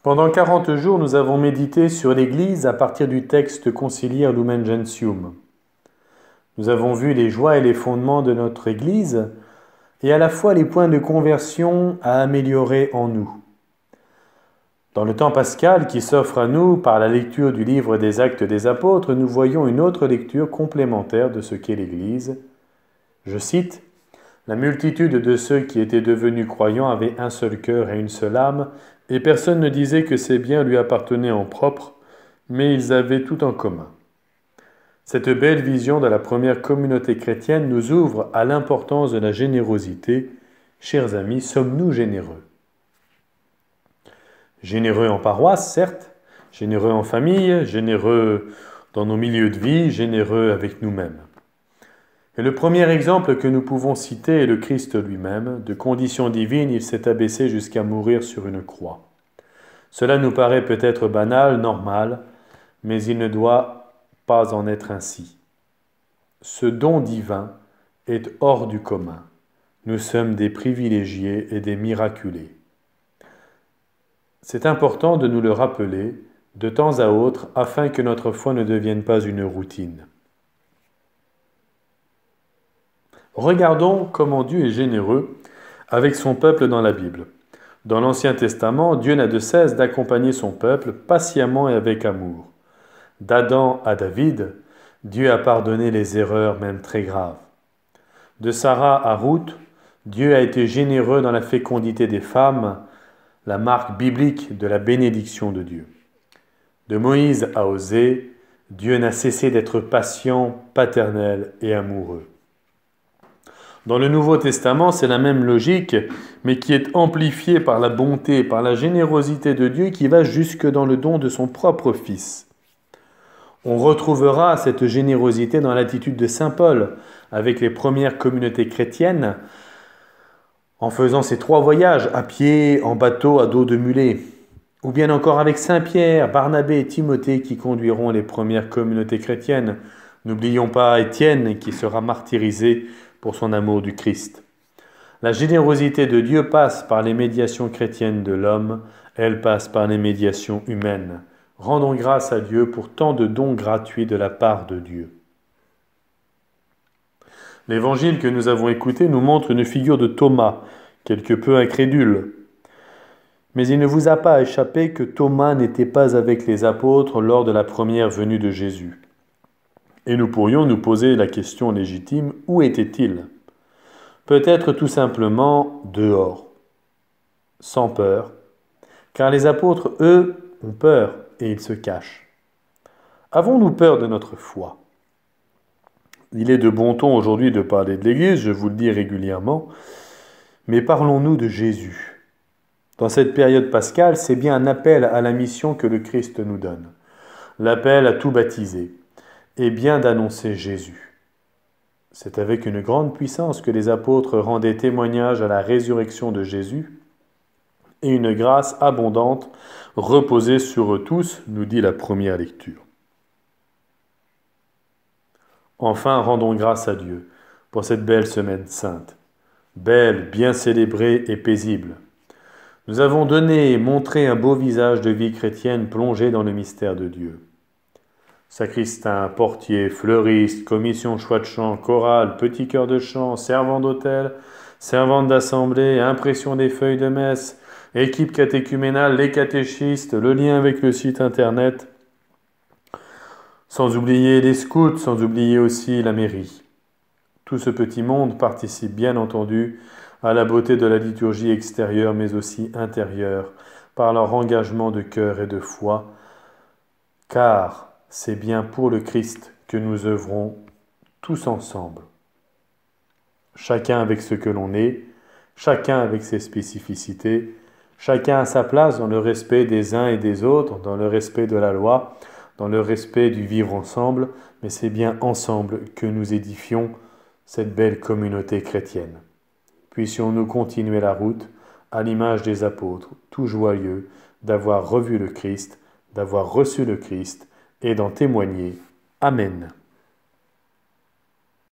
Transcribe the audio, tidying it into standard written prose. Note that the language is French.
Pendant 40 jours, nous avons médité sur l'Église à partir du texte conciliaire Lumen Gentium. Nous avons vu les joies et les fondements de notre Église et à la fois les points de conversion à améliorer en nous. Dans le temps pascal qui s'offre à nous par la lecture du livre des Actes des Apôtres, nous voyons une autre lecture complémentaire de ce qu'est l'Église. Je cite, « La multitude de ceux qui étaient devenus croyants avaient un seul cœur et une seule âme, et personne ne disait que ses biens lui appartenaient en propre, mais ils avaient tout en commun. » Cette belle vision de la première communauté chrétienne nous ouvre à l'importance de la générosité. Chers amis, sommes-nous généreux? Généreux en paroisse, certes, généreux en famille, généreux dans nos milieux de vie, généreux avec nous-mêmes. Et le premier exemple que nous pouvons citer est le Christ lui-même. De condition divine, il s'est abaissé jusqu'à mourir sur une croix. Cela nous paraît peut-être banal, normal, mais il ne doit pas en être ainsi. Ce don divin est hors du commun. Nous sommes des privilégiés et des miraculés. C'est important de nous le rappeler de temps à autre afin que notre foi ne devienne pas une routine. Regardons comment Dieu est généreux avec son peuple dans la Bible. Dans l'Ancien Testament, Dieu n'a de cesse d'accompagner son peuple patiemment et avec amour. D'Adam à David, Dieu a pardonné les erreurs même très graves. De Sarah à Ruth, Dieu a été généreux dans la fécondité des femmes, la marque biblique de la bénédiction de Dieu. De Moïse à Osée, Dieu n'a cessé d'être patient, paternel et amoureux. Dans le Nouveau Testament, c'est la même logique, mais qui est amplifiée par la bonté, par la générosité de Dieu qui va jusque dans le don de son propre Fils. On retrouvera cette générosité dans l'attitude de saint Paul avec les premières communautés chrétiennes, en faisant ses 3 voyages à pied, en bateau, à dos de mulet, ou bien encore avec saint Pierre, Barnabé et Timothée qui conduiront les premières communautés chrétiennes. N'oublions pas Étienne qui sera martyrisé pour son amour du Christ. La générosité de Dieu passe par les médiations chrétiennes de l'homme, elle passe par les médiations humaines. Rendons grâce à Dieu pour tant de dons gratuits de la part de Dieu. L'évangile que nous avons écouté nous montre une figure de Thomas, quelque peu incrédule. Mais il ne vous a pas échappé que Thomas n'était pas avec les apôtres lors de la première venue de Jésus. Et nous pourrions nous poser la question légitime, où était-il? Peut-être tout simplement dehors, sans peur, car les apôtres, eux, ont peur et ils se cachent. Avons-nous peur de notre foi? Il est de bon ton aujourd'hui de parler de l'Église, je vous le dis régulièrement, mais parlons-nous de Jésus. Dans cette période pascale, c'est bien un appel à la mission que le Christ nous donne, l'appel à tout baptiser, et bien d'annoncer Jésus. C'est avec une grande puissance que les apôtres rendaient témoignage à la résurrection de Jésus, et une grâce abondante reposait sur eux tous, nous dit la première lecture. Enfin, rendons grâce à Dieu pour cette belle semaine sainte, belle, bien célébrée et paisible. Nous avons donné et montré un beau visage de vie chrétienne plongé dans le mystère de Dieu. Sacristain, portier, fleuriste, commission choix de chant, chorale, petit chœur de chant, servant d'autel, servante d'assemblée, impression des feuilles de messe, équipe catéchuménale, les catéchistes, le lien avec le site internet, sans oublier les scouts, sans oublier aussi la mairie. Tout ce petit monde participe bien entendu à la beauté de la liturgie extérieure mais aussi intérieure, par leur engagement de cœur et de foi, car c'est bien pour le Christ que nous œuvrons tous ensemble. Chacun avec ce que l'on est, chacun avec ses spécificités, chacun à sa place dans le respect des uns et des autres, dans le respect de la loi, dans le respect du vivre ensemble, mais c'est bien ensemble que nous édifions cette belle communauté chrétienne. Puissions-nous continuer la route à l'image des apôtres, tout joyeux d'avoir revu le Christ, d'avoir reçu le Christ, et d'en témoigner. Amen.